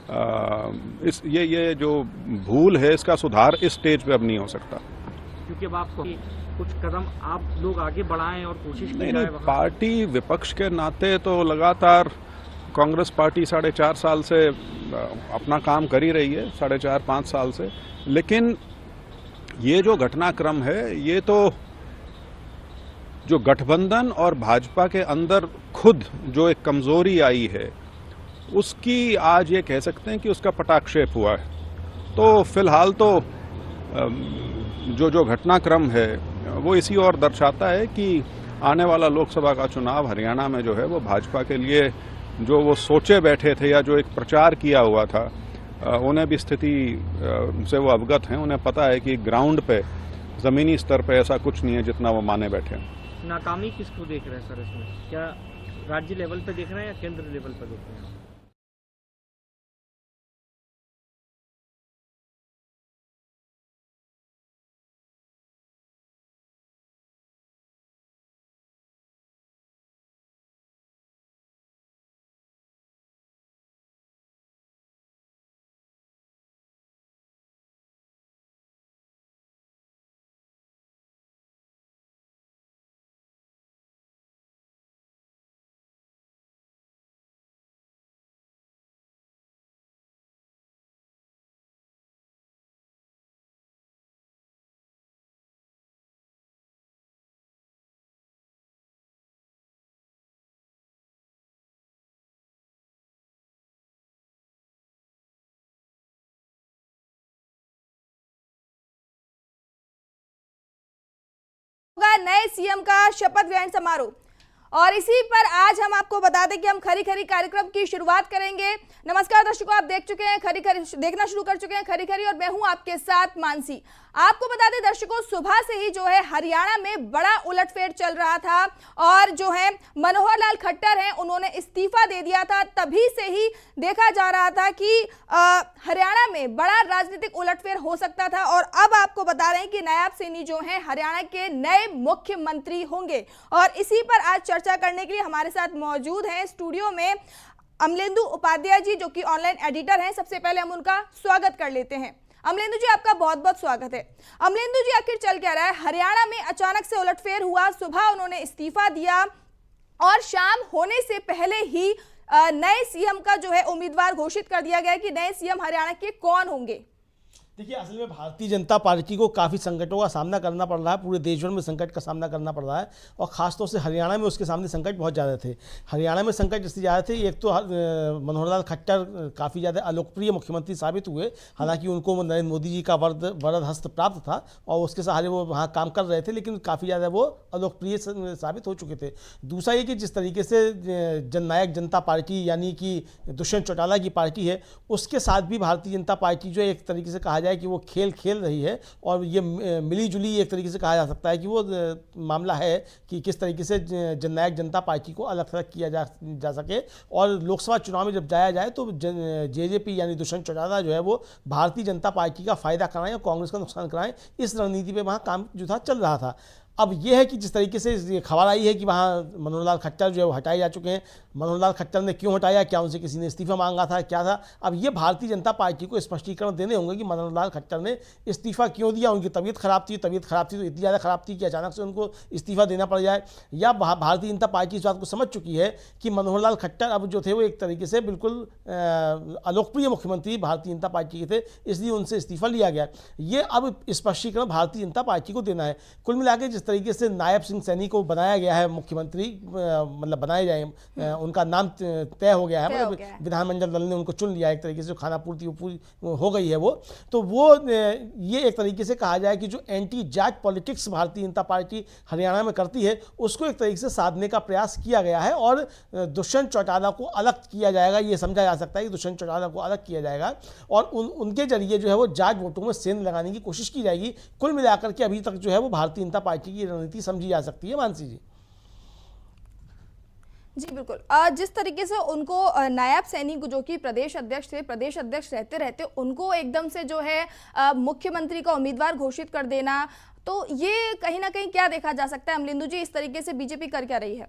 ये जो भूल है इसका सुधार इस स्टेज पे अब नहीं हो सकता। क्योंकि अब आपको कुछ कदम आप लोग आगे बढ़ाएं और कोशिश की नहीं, पार्टी विपक्ष के नाते तो लगातार कांग्रेस पार्टी 4.5 साल से अपना काम कर ही रही है, 4.5-5 साल से। लेकिन ये जो घटनाक्रम है, ये तो जो गठबंधन और भाजपा के अंदर खुद जो एक कमजोरी आई है, उसकी आज ये कह सकते हैं कि उसका पटाक्षेप हुआ है। तो फिलहाल तो जो घटनाक्रम है वो इसी ओर दर्शाता है कि आने वाला लोकसभा का चुनाव हरियाणा में जो है वो भाजपा के लिए जो वो सोचे बैठे थे या जो एक प्रचार किया हुआ था, उन्हें भी स्थिति से वो अवगत हैं। उन्हें पता है कि ग्राउंड पे, जमीनी स्तर पे ऐसा कुछ नहीं है जितना वो माने बैठे हैं। नाकामी किसको देख रहे हैं सर इसमें? क्या राज्य लेवल पे देख रहे हैं या केंद्र लेवल पे देख रहे हैं? नए सीएम का शपथ ग्रहण समारोह, और इसी पर आज हम आपको बता दें कि हम खरी खरी कार्यक्रम की शुरुआत करेंगे। नमस्कार दर्शकों, आप देख चुके हैं खरी खरी, देखना शुरू कर चुके हैं खरी खरी, और मैं हूं आपके साथ मानसी। आपको बता दें दर्शकों, सुबह से ही जो है हरियाणा में बड़ा उलटफेर चल रहा था, और जो है मनोहर लाल खट्टर हैं, उन्होंने इस्तीफा दे दिया था। तभी से ही देखा जा रहा था कि हरियाणा में बड़ा राजनीतिक उलटफेर हो सकता था, और अब आपको बता रहे हैं कि नायब सैनी जो हैं हरियाणा के नए मुख्यमंत्री होंगे। और इसी पर आज चर्चा करने के लिए हमारे साथ मौजूद हैं स्टूडियो में अमलेंदु उपाध्याय जी, जो कि ऑनलाइन एडिटर हैं। सबसे पहले हम उनका स्वागत कर लेते हैं। अमलेंदु जी, आपका बहुत बहुत स्वागत है। अमलेंदु जी, आखिर चल क्या रहा है? हरियाणा में अचानक से उलटफेर हुआ, सुबह उन्होंने इस्तीफा दिया और शाम होने से पहले ही नए सीएम का जो है उम्मीदवार घोषित कर दिया गया कि नए सीएम हरियाणा के कौन होंगे। देखिए, असल में भारतीय जनता पार्टी को काफ़ी संकटों का सामना करना पड़ रहा है। पूरे देश भर में संकट का सामना करना पड़ रहा है, और ख़ासतौर से हरियाणा में उसके सामने संकट बहुत ज़्यादा थे। हरियाणा में संकट इसलिए ज़्यादा थे, एक तो मनोहर लाल खट्टर काफ़ी ज़्यादा अलोकप्रिय मुख्यमंत्री साबित हुए। हालांकि उनको नरेंद्र मोदी जी का वरद हस्त प्राप्त था और उसके सहारे वो वहाँ काम कर रहे थे, लेकिन काफ़ी ज़्यादा वो अलोकप्रिय साबित हो चुके थे। दूसरा ये कि जिस तरीके से जननायक जनता पार्टी यानी कि दुष्यंत चौटाला की पार्टी है, उसके साथ भी भारतीय जनता पार्टी जो एक तरीके से कहा कि वो खेल खेल रही है, और ये मिली जुली एक तरीके से कहा जा सकता है कि वो मामला है कि किस तरीके से जननायक जनता पार्टी को अलग थलग किया जा सके। और लोकसभा चुनाव में जब जाया जाए तो जेजेपी यानी दुष्यंत चौटाला जो है वो भारतीय जनता पार्टी का फायदा कराएं और कांग्रेस का नुकसान कराएं, इस रणनीति पे वहाँ काम जो था चल रहा था। अब यह है कि जिस तरीके से ये खबर आई है कि वहाँ मनोहर लाल खट्टर जो है वो हटाए जा चुके हैं। मनोहर लाल खट्टर ने क्यों हटाया, क्या उनसे किसी ने इस्तीफा मांगा था, क्या था? अब ये भारतीय जनता पार्टी को स्पष्टीकरण देने होंगे कि मनोहर लाल खट्टर ने इस्तीफा क्यों दिया। उनकी तबीयत खराब थी तो इतनी ज़्यादा खराब थी कि अचानक से उनको इस्तीफा देना पड़ जाए, या भारतीय जनता पार्टी इस बात को समझ चुकी है कि मनोहर लाल खट्टर अब जो थे वो एक तरीके से बिल्कुल अलोकप्रिय मुख्यमंत्री भारतीय जनता पार्टी के थे, इसलिए उनसे इस्तीफा लिया गया। ये अब स्पष्टीकरण भारतीय जनता पार्टी को देना है। कुल मिलाकर जिस तरीके से नायब सिंह सैनी को बनाया गया है मुख्यमंत्री, मतलब बनाए जाए, उनका नाम तय हो गया है, मतलब विधानमंडल दल ने उनको चुन लिया, एक तरीके से खाना पूर्ति पूरी हो गई है वो। तो वो ये एक तरीके से कहा जाए कि जो anti Jat politics Bharatiya Janata party Haryana में करती है, उसको एक तरीके से साधने का प्रयास किया गया है, और दुष्यंत चौटाला को अलग किया जाएगा। ये समझा जा सकता है कि दुष्यंत चौटाला को अलग किया जाएगा, और उनके जरिए जो है वो जाट वोटों में सेंध लगाने की कोशिश की जाएगी। कुल मिलाकर के अभी तक जो है वो भारतीय जनता पार्टी की रणनीति समझी जा सकती है। मानसी जी जी बिल्कुल, जिस तरीके से उनको नायब सैनी जो कि प्रदेश अध्यक्ष थे, प्रदेश अध्यक्ष रहते रहते उनको एकदम से जो है मुख्यमंत्री का उम्मीदवार घोषित कर देना, तो ये कहीं ना कहीं क्या देखा जा सकता है अमलेंदु जी, इस तरीके से बीजेपी कर क्या रही है?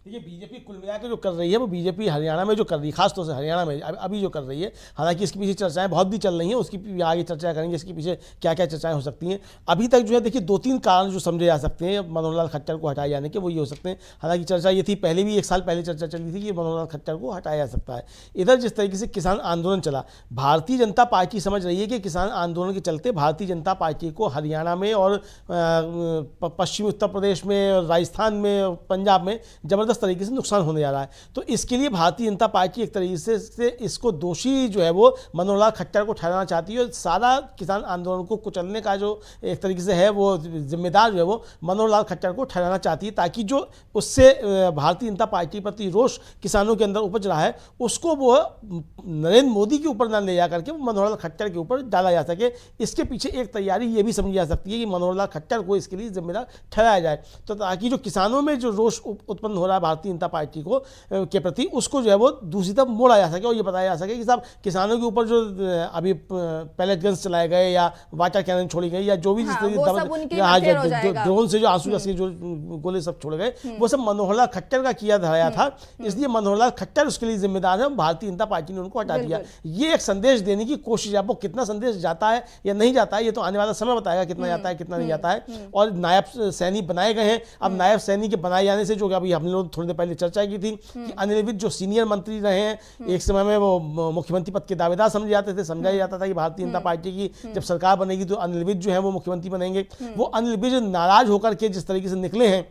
देखिए बीजेपी कुल मिला के जो कर रही है वो बीजेपी हरियाणा में जो कर रही है, खासतौर से हरियाणा में अभी जो कर रही है, हालांकि इसके पीछे चर्चाएं बहुत भी चल रही हैं, उसकी आगे चर्चा करेंगे इसके पीछे क्या क्या चर्चाएं हो सकती हैं। अभी तक जो है देखिए 2-3 कारण जो समझे जा सकते हैं मनोहर लाल खट्टर को हटाए जाने के, वो ये हो सकते हैं। हालांकि चर्चा ये थी, पहले भी 1 साल पहले चर्चा चली थी कि मनोहर लाल खट्टर को हटाया जा सकता है। इधर जिस तरीके से किसान आंदोलन चला, भारतीय जनता पार्टी समझ रही है कि किसान आंदोलन के चलते भारतीय जनता पार्टी को हरियाणा में और पश्चिमी उत्तर प्रदेश में, राजस्थान में, पंजाब में ज़बरदस्त तरीके से नुकसान होने जा रहा है। तो इसके लिए भारतीय जनता पार्टी एक तरीके से इसको दोषी जो है वो मनोहर लाल खट्टर को ठहराना चाहती है। सारा किसान आंदोलन को कुचलने का जो एक तरीके से है वो जिम्मेदार जो है वो मनोहर लाल खट्टर को ठहराना चाहती है, ताकि जो उससे भारतीय जनता पार्टी प्रति रोष किसानों के अंदर उपज रहा है उसको वो नरेंद्र मोदी के ऊपर ना ले जा करके मनोहर लाल खट्टर के ऊपर डाला जा सके। इसके पीछे एक तैयारी ये भी समझी जा सकती है कि मनोहर लाल खट्टर को इसके लिए जिम्मेदार ठहराया जाए, तो ताकि जो किसानों में जो रोष उत्पन्न हो रहा है भारतीय जनता पार्टी को के प्रति, उसको जो है वो दूसरी तरफ मोड़ा जा सके और ये बताया जा सके कि साहब किसानों के ऊपर जो अभी पैलेट गन्स चलाए गए या वाटर कैनन छोड़ी गई या जो भी जिस तरीके ड्रोन से जो आंसू गैस के जो गोले सब छोड़े गए, वो सब मनोहर लाल खट्टर का किया धराया था। इसलिए मनोहर लाल खट्टर उसके लिए जिम्मेदार है, भारतीय जनता पार्टी ने उनको हटा दिया। ये एक संदेश देने की कोशिश है। अब वो कितना संदेश जाता है या नहीं जाता है ये तो आने वाला समय बताएगा, कितना जाता है कितना नहीं जाता है। और नायब सैनी बनाए गए हैं। अब नायब सैनी के बनाए जाने से, जो अभी हम लोग थोड़ी देर पहले चर्चा की थी कि अनिल विज जो सीनियर मंत्री रहे हैं, एक समय में वो मुख्यमंत्री पद के दावेदार समझे जाते थे, समझाया जाता था कि भारतीय जनता पार्टी की जब सरकार बनेगी तो अनिल विज जो है वो मुख्यमंत्री बनेंगे। वो अनिल विज नाराज होकर के जिस तरीके से निकले हैं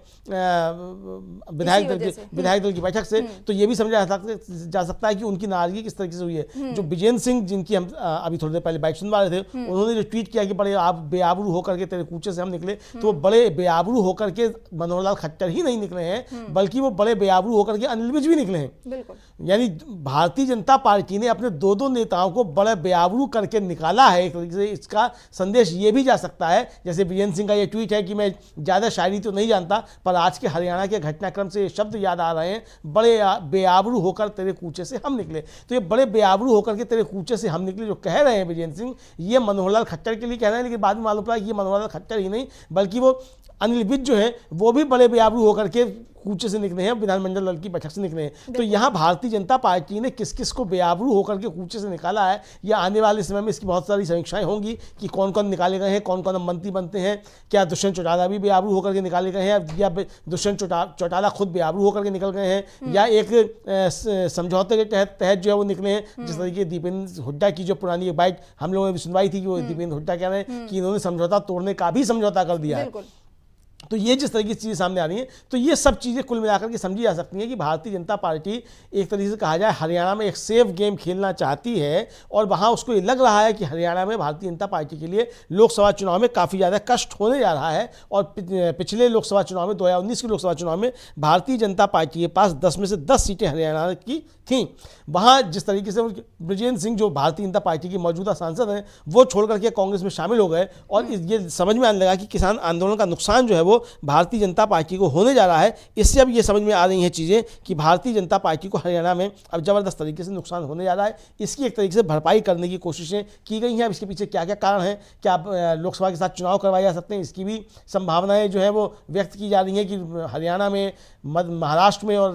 विधायक दल की बैठक से, तो ये भी समझा जा सकता है कि उनकी नाराजगी किस तरीके से हुई है। जो विजेंद्र सिंह, जिनकी हम अभी थोड़ी देर पहले बाइट सुनवा रहे थे, उन्होंने जो ट्वीट किया कि बड़े आप बेआबरू होकर के तेरे कूचे से हम निकले, तो वो बड़े बेआबरू होकर के मनोहर लाल खट्टर ही नहीं निकले हैं, बल्कि वो बड़े बेआबरू होकर के अनिल विज भी निकले हैं। यानी भारतीय जनता पार्टी ने अपने 2 नेताओं को बड़े बेआबरू करके निकाला है। एक तरीके से इसका संदेश ये भी जा सकता है, जैसे विजेंद्र सिंह का ये ट्वीट है कि मैं ज़्यादा शायरी तो नहीं जानता, पर आज के हरियाणा के घटनाक्रम से ये शब्द याद आ रहे हैं, बड़े बेआबरू होकर तेरे कूचे से हम निकले। तो ये बड़े बेआबरू होकर के तेरे कूचे से हम निकले जो कह रहे हैं विजेंद्र सिंह, ये मनोहर लाल खट्टर के लिए कह रहे हैं। लेकिन बाद में मालूम पड़ा कि ये मनोहर लाल खट्टर ही नहीं, बल्कि वो अनिल विज जो है वो भी बड़े बेआबरू होकर के कूचे से निकले हैं, विधानमंडल दल की बैठक से निकले हैं। तो यहाँ भारतीय जनता पार्टी ने किस किस को बेआबरू होकर के कूचे से निकाला है, या आने वाले समय में इसकी बहुत सारी समीक्षाएं होंगी कि कौन कौन निकाले गए हैं, कौन कौन मंत्री बनते हैं। क्या दुष्यंत चौटाला भी बेआबरू होकर के निकाले गए हैं, या दुष्यंत चौटाला खुद बेआबरू होकर के निकल गए हैं, या एक समझौते के तहत जो है वो निकले हैं। जिस तरीके दीपेंद्र हुड्डा की जो पुरानी एक बाइट हम लोगों ने सुनवाई थी कि वो दीपेंद्र हुड्डा कह रहे हैं कि इन्होंने समझौता तोड़ने का भी समझौता कर दिया है। तो ये जिस तरह की चीज़ें सामने आ रही हैं, तो ये सब चीज़ें कुल मिलाकर के समझी जा सकती हैं कि भारतीय जनता पार्टी एक तरीके से कहा जाए हरियाणा में एक सेफ गेम खेलना चाहती है, और वहाँ उसको ये लग रहा है कि हरियाणा में भारतीय जनता पार्टी के लिए लोकसभा चुनाव में काफ़ी ज़्यादा कष्ट होने जा रहा है। और पिछले लोकसभा चुनाव में 2019 के लोकसभा चुनाव में भारतीय जनता पार्टी के पास 10 में से 10 सीटें हरियाणा की थीं। वहाँ जिस तरीके से ब्रजेंद्र सिंह जो भारतीय जनता पार्टी के मौजूदा सांसद हैं वो छोड़ करके कांग्रेस में शामिल हो गए, और ये समझ में आने लगा कि किसान आंदोलन का नुकसान जो है वो भारतीय जनता पार्टी को होने जा रहा है। इससे अब ये समझ में आ रही हैं चीज़ें कि भारतीय जनता पार्टी को हरियाणा में अब ज़बरदस्त तरीके से नुकसान होने जा रहा है। इसकी एक तरीके से भरपाई करने की कोशिशें की गई हैं। अब इसके पीछे क्या क्या कारण हैं, क्या लोकसभा के साथ चुनाव करवाए जा सकते हैं, इसकी भी संभावनाएं जो है वो व्यक्त की जा रही हैं कि हरियाणा में, महाराष्ट्र में और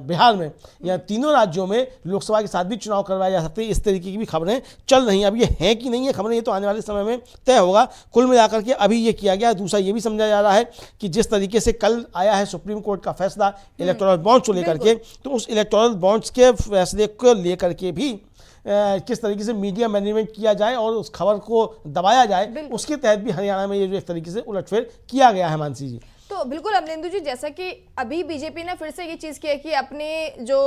बिहार में, या तीनों राज्यों में लोकसभा के साथ भी चुनाव करवाए जा सकते हैं। इस तरीके की भी खबरें चल रही हैं। अब ये हैं कि नहीं है खबरें, ये तो आने वाले समय में तय होगा। कुल मिलाकर के अभी ये किया गया। दूसरा ये भी समझा जा रहा है कि जिस तरीके से कल आया है सुप्रीम कोर्ट का फैसला इलेक्टोरल बॉन्ड्स को लेकर के, तो उस इलेक्टोरल बॉन्ड्स के फैसले को लेकर के भी किस तरीके से मीडिया मैनेजमेंट किया जाए और उस खबर को दबाया जाए, उसके तहत भी हरियाणा में ये जो एक तरीके से उलटफेर किया गया है। मानसी जी, तो बिल्कुल अमलेंदु जी, जैसा कि अभी बीजेपी ने फिर से ये चीज की है कि अपने जो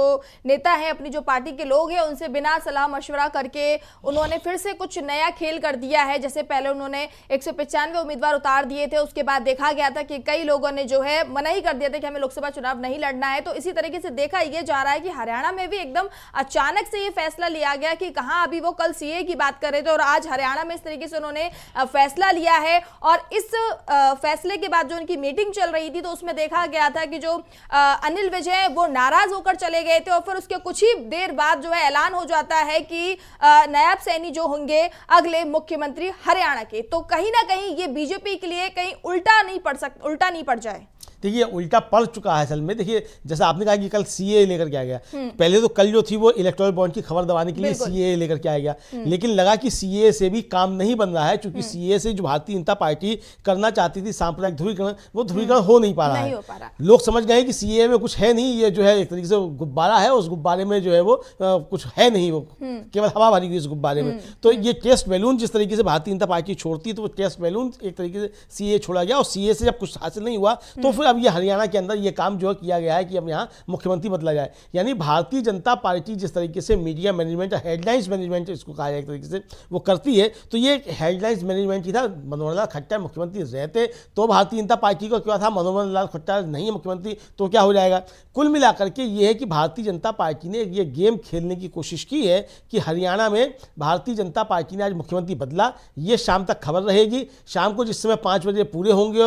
नेता हैं, अपनी जो पार्टी के लोग हैं, उनसे बिना सलाह मशवरा करके उन्होंने फिर से कुछ नया खेल कर दिया है। जैसे पहले उन्होंने 195 उम्मीदवार उतार दिए थे, उसके बाद देखा गया था कि कई लोगों ने जो है मना ही कर दिया था कि हमें लोकसभा चुनाव नहीं लड़ना है। तो इसी तरीके से देखा ये जा रहा है कि हरियाणा में भी एकदम अचानक से ये फैसला लिया गया कि कहाँ, अभी वो कल सीए की बात कर रहे थे और आज हरियाणा में इस तरीके से उन्होंने फैसला लिया है। और इस फैसले के बाद जो उनकी मीटिंग चल रही थी तो उसमें देखा गया था कि जो अनिल विज हैं वो नाराज होकर चले गए थे, और फिर उसके कुछ ही देर बाद जो है ऐलान हो जाता है कि नायब सैनी जो होंगे अगले मुख्यमंत्री हरियाणा के। तो कहीं ना कहीं ये बीजेपी के लिए कहीं उल्टा नहीं पड़ जाए। देखिए उल्टा पड़ चुका है असल में। देखिए जैसा आपने कहा कि कल सीए लेकर के आ गया, पहले तो कल जो थी वो इलेक्टोरल बॉन्ड की खबर दबाने के लिए सीए लेकर के आ गया, लेकिन लगा कि सीए से भी काम नहीं बन रहा है, क्योंकि सीए से जो भारतीय जनता पार्टी करना चाहती थी सांप्रदायिक ध्रुवीकरण, वो ध्रुवीकरण हो नहीं पा रहा है। लोग समझ गए कि सीए में कुछ है नहीं, ये जो है एक तरीके से गुब्बारा है, उस गुब्बारे में जो है वो कुछ है नहीं, वो केवल हवा भरी हुई इस गुब्बारे में। तो ये टेस्ट बैलून जिस तरीके से भारतीय जनता पार्टी छोड़ती है, तो वो टेस्ट बैलून एक तरीके से सीए छोड़ा गया, और सीए से जब कुछ हासिल नहीं हुआ तो फिर अब ये हरियाणा के अंदर ये काम जो किया गया है कि अब यहाँ मुख्यमंत्री बदला जाए। यानी भारतीय जनता पार्टी जिस तरीके से मीडिया मैनेजमेंट, हेडलाइंस मैनेजमेंट इसको कहा जाए एक तरीके से, वो करती है, तो ये हेडलाइंस मैनेजमेंट ही था। मनोहर लाल खट्टर मुख्यमंत्री रहते तो भारतीय जनता पार्टी को क्या था, मनोहर लाल खट्टर नहीं है मुख्यमंत्री तो क्या हो जाएगा। कुल मिलाकर के ये है कि भारतीय जनता पार्टी ने ये गेम खेलने की कोशिश की है कि हरियाणा में भारतीय जनता पार्टी ने आज मुख्यमंत्री बदला। ये शाम तक खबर रहेगी, शाम को जिस समय 5 बजे पूरे होंगे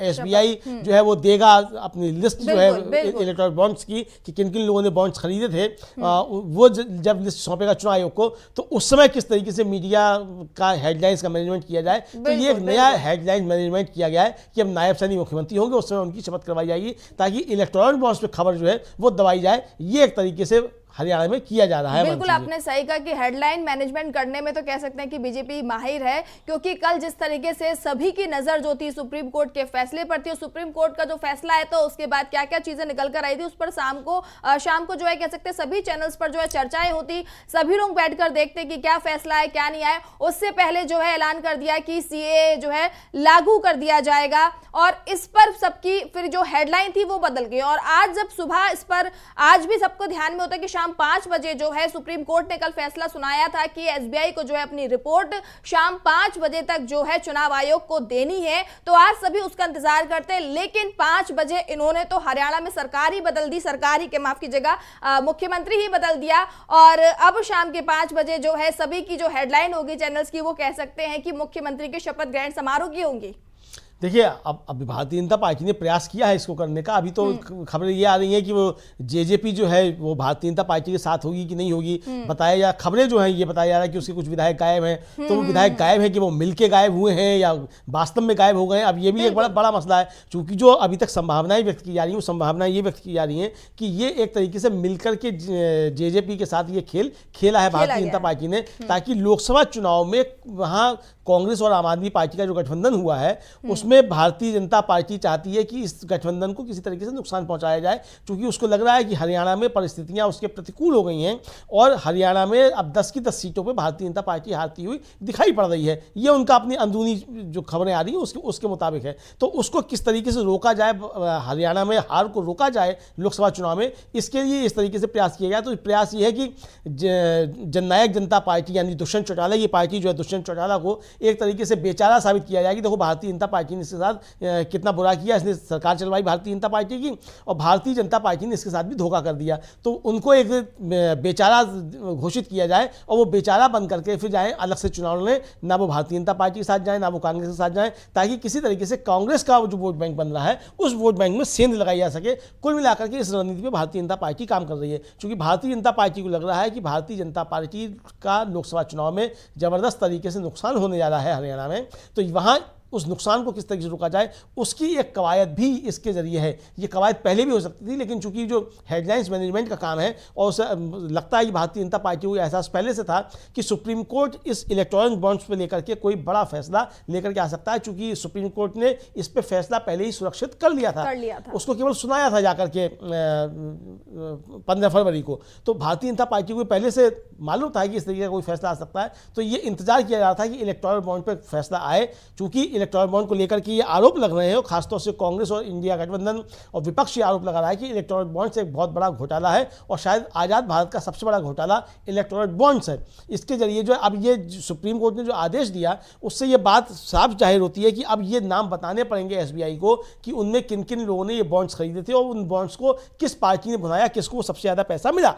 एसबीआई जो है वो देगा अपनी लिस्ट जो है इलेक्टोरल बॉन्ड्स की कि किन किन लोगों ने बॉन्ड्स खरीदे थे, वो जब लिस्ट सौंपेगा चुनाव आयोग को, तो उस समय किस तरीके से मीडिया का हेडलाइंस का मैनेजमेंट किया जाए। तो ये एक नया हेडलाइन मैनेजमेंट किया गया है कि अब नायब सैनी मुख्यमंत्री होंगे, उस समय उनकी शपथ करवाई जाएगी ताकि इलेक्टोरल बॉन्ड्स पे खबर जो है वो दबाई जाए। ये एक तरीके से हरियाणा में किया जा रहा है। बिल्कुल आपने सही कहा कि हेडलाइन मैनेजमेंट करने में तो कह सकते हैं कि बीजेपी माहिर है, क्योंकि कल जिस तरीके से सभी की नजर जो थी सुप्रीम कोर्ट के फैसले पर थी, सुप्रीम कोर्ट का जो फैसला है तो उसके बाद क्या क्या चीजें निकल कर आई थी उस पर शाम को जो है कह सकते हैं सभी चैनल्स पर जो है चर्चाएं होती, सभी लोग बैठकर देखते कि क्या फैसला है क्या नहीं आया। उससे पहले जो है ऐलान कर दिया कि सीए जो है लागू कर दिया जाएगा, और इस पर सबकी फिर जो हेडलाइन थी वो बदल गई। और आज जब सुबह इस पर आज भी सबको ध्यान में होता है कि शाम 5 बजे जो है सुप्रीम कोर्ट ने कल फैसला सुनाया था कि एसबीआई को जो है अपनी रिपोर्ट शाम 5 बजे तक जो है चुनाव आयोग को देनी है, तो आज सभी उसका इंतजार करते हैं। लेकिन 5 बजे इन्होंने तो हरियाणा में सरकार ही बदल दी, सरकार ही के माफ कीजिएगा मुख्यमंत्री ही बदल दिया, और अब शाम के 5 बजे जो है सभी की जो हेडलाइन होगी चैनल्स की वो कह सकते हैं कि मुख्यमंत्री के शपथ ग्रहण समारोह की होंगी। देखिए अब भारतीय जनता पार्टी ने प्रयास किया है इसको करने का। अभी तो खबरें ये आ रही हैं कि वो जेजेपी जो है वो भारतीय जनता पार्टी के साथ होगी कि नहीं होगी, बताया जा खबरें जो हैं ये बताया जा रहा है कि उसके कुछ विधायक गायब हैं, तो वो विधायक गायब हैं कि वो मिलके गायब हुए हैं या वास्तव में गायब हो गए हैं। अब ये भी एक बड़ा मसला है, क्योंकि जो अभी तक संभावनाएं व्यक्त की जा रही हैं वो संभावनाएं ये व्यक्त की जा रही हैं कि ये एक तरीके से मिलकर के जेजेपी के साथ ये खेल खेला है भारतीय जनता पार्टी ने, ताकि लोकसभा चुनाव में वहाँ कांग्रेस और आम आदमी पार्टी का जो गठबंधन हुआ है उसमें भारतीय जनता पार्टी चाहती है कि इस गठबंधन को किसी तरीके से नुकसान पहुंचाया जाए, क्योंकि उसको लग रहा है कि हरियाणा में परिस्थितियां उसके प्रतिकूल हो गई हैं और हरियाणा में अब 10 की 10 सीटों पे भारतीय जनता पार्टी हारती हुई दिखाई पड़ रही है। ये उनका अपनी अंदरूनी जो खबरें आ रही हैं उसके मुताबिक है। तो उसको किस तरीके से रोका जाए, हरियाणा में हार को रोका जाए लोकसभा चुनाव में, इसके लिए इस तरीके से प्रयास किया गया। तो प्रयास ये है कि जननायक जनता पार्टी यानी दुष्यंत चौटाला, ये पार्टी जो है दुष्यंत चौटाला को एक तरीके से बेचारा साबित किया जाए कि देखो भारतीय जनता पार्टी ने इसके साथ कितना बुरा किया, इसने सरकार चलवाई भारतीय जनता पार्टी की और भारतीय जनता पार्टी ने इसके साथ भी धोखा कर दिया। तो उनको एक बेचारा घोषित किया जाए और वो बेचारा बन करके फिर जाए अलग से चुनाव लड़े, ना वो भारतीय जनता पार्टी के साथ जाए ना वो कांग्रेस के साथ जाए, ताकि किसी तरीके से कांग्रेस का जो वोट बैंक बन रहा है उस वोट बैंक में सेंध लगाई जा सके। कुल मिलाकर के इस रणनीति पर भारतीय जनता पार्टी काम कर रही है, क्योंकि भारतीय जनता पार्टी को लग रहा है कि भारतीय जनता पार्टी का लोकसभा चुनाव में जबरदस्त तरीके से नुकसान होने जा रहा है हरियाणा में। तो वहाँ उस नुकसान को किस तरीके से रोका जाए उसकी एक कवायद भी इसके जरिए है। ये कवायद पहले भी हो सकती थी, लेकिन चूंकि जो हेडलाइंस मैनेजमेंट का काम है और उसे लगता है कि भारतीय जनता पार्टी को एहसास पहले से था कि सुप्रीम कोर्ट इस इलेक्टोरल बॉन्ड्स पे लेकर के कोई बड़ा फैसला लेकर के आ सकता है, चूंकि सुप्रीम कोर्ट ने इस पे फैसला पहले ही सुरक्षित कर लिया था। उसको केवल सुनाया था जाकर के 15 फरवरी को। तो भारतीय जनता पार्टी को पहले से मालूम था कि इस तरीके का कोई फैसला आ सकता है, तो ये इंतजार किया जा रहा था कि इलेक्टोरल बॉन्ड पर फैसला आए। चूंकि इलेक्टोरल बॉन्ड को लेकर के ये आरोप लग रहे हैं, और खासतौर से कांग्रेस और इंडिया गठबंधन और विपक्ष ये आरोप लगा रहा है कि इलेक्टोरल बॉन्ड्स एक बहुत बड़ा घोटाला है और शायद आज़ाद भारत का सबसे बड़ा घोटाला इलेक्टोरल बॉन्ड्स है। इसके जरिए जो अब ये सुप्रीम कोर्ट ने जो आदेश दिया उससे ये बात साफ जाहिर होती है कि अब ये नाम बताने पड़ेंगे एसबीआई को कि उनमें किन किन लोगों ने ये बॉन्ड्स खरीदे थे और उन बॉन्ड्स को किस पार्टी ने बनाया, किसको सबसे ज़्यादा पैसा मिला।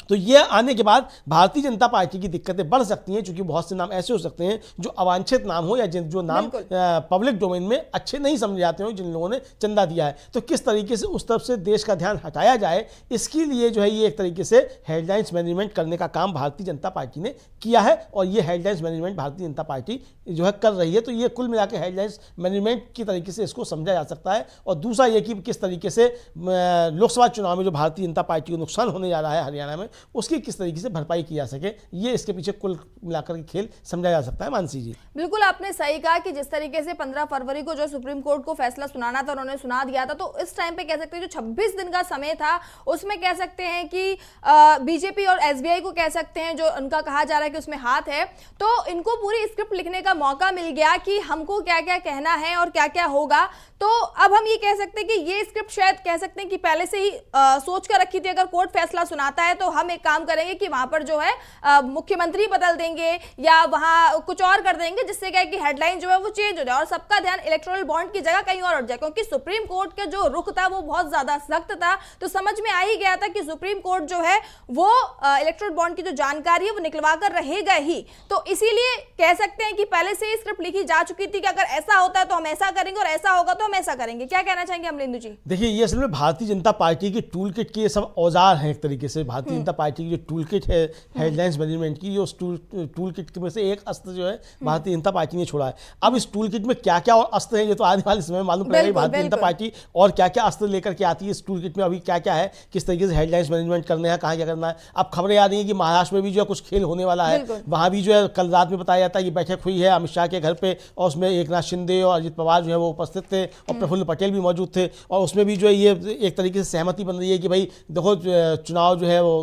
तो ये आने के बाद भारतीय जनता पार्टी की दिक्कतें बढ़ सकती हैं, क्योंकि बहुत से नाम ऐसे हो सकते हैं जो अवांछित नाम हो या जो नाम पब्लिक डोमेन में अच्छे नहीं समझे जाते हो, जिन लोगों ने चंदा दिया है। तो किस तरीके से उस तरफ से देश का ध्यान हटाया जाए, इसके लिए जो है ये एक तरीके से हेडलाइंस मैनेजमेंट करने का काम भारतीय जनता पार्टी ने किया है, और ये headlines management Bharatiya Janata party जो है कर रही है। तो ये कुल मिलाकर हेडलाइंस मैनेजमेंट की तरीके से इसको समझा जा सकता है। और दूसरा ये कि किस तरीके से लोकसभा चुनाव में जो भारतीय जनता पार्टी को नुकसान होने जा रहा है हरियाणा में, उसकी किस तरीके से भरपाई की जा सके, ये इसके पीछे कुल मिलाकर के खेल समझा जा सकता है। मानसी जी, बिल्कुल आपने सही कहा कि जिस तरीके से 15 फरवरी को जो सुप्रीम कोर्ट को फैसला सुनाना था उन्होंने सुना दिया था, तो इस टाइम पे कह सकते हैं जो 26 दिन का समय था उसमें कह सकते हैं कि बीजेपी और एसबीआई को कह सकते हैं जो उनका कहा जा रहा है कि उसमें हाथ है, तो इनको पूरी स्क्रिप्ट लिखने का मौका मिल गया कि हमको क्या क्या कहना है और क्या क्या होगा। तो अब हम ये कह सकते हैं कि ये स्क्रिप्ट शायद कह सकते हैं कि पहले से ही सोच कर रखी थी, अगर कोर्ट फैसला सुनाता है तो हम एक काम करेंगे कि वहां पर जो है मुख्यमंत्री बदल देंगे या वहां कुछ और कर देंगे, जिससे क्या है कि हेडलाइन जो है वो चेंज हो जाए और सबका ध्यान इलेक्टोरल बॉन्ड की जगह कहीं और हट जाए, क्योंकि सुप्रीम कोर्ट का जो रुख था वो बहुत ज्यादा सख्त था। तो समझ में आ ही गया था कि सुप्रीम कोर्ट जो है वो इलेक्टोरल बॉन्ड की जो जानकारी है वो निकलवा कर रहेगा ही। तो इसीलिए कह सकते हैं कि पहले से ही स्क्रिप्ट लिखी जा चुकी थी कि अगर ऐसा होता है तो हम ऐसा करेंगे और ऐसा होगा तो हम ऐसा करेंगे। क्या कहना चाहेंगे अमरेंदु जी? देखिए, ये असल में भारतीय जनता पार्टी की टूल किट के सब औजार हैं। एक तरीके से भारतीय जनता पार्टी की जो टूल किट है हेडलाइंस मैनेजमेंट की, उस टूल किट में से एक अस्त्र जो है भारतीय जनता पार्टी ने छोड़ा है। अब इस टूल किट में क्या क्या और अस्त्र है ये तो आने वाले समय में मालूम पड़ेगा। भारतीय जनता पार्टी और क्या क्या अस्त्र लेकर के आती है इस टूल किट में, अभी क्या क्या है, किस तरीके से हेडलाइंस मैनेजमेंट करना है, कहाँ क्या करना है। अब खबरें आ रही है कि महाराष्ट्र में भी जो है कुछ खेल होने वाला है, वहां भी जो है कल रात में बताया जाता है कि बैठक हुई है अमित शाह के घर पे, और उसमें एकनाथ शिंदे और अजित पवार जो है वो उपस्थित थे और प्रफुल्ल पटेल भी मौजूद थे, और उसमें भी जो है ये एक तरीके से सहमति बन रही है कि भाई देखो चुनाव जो है वो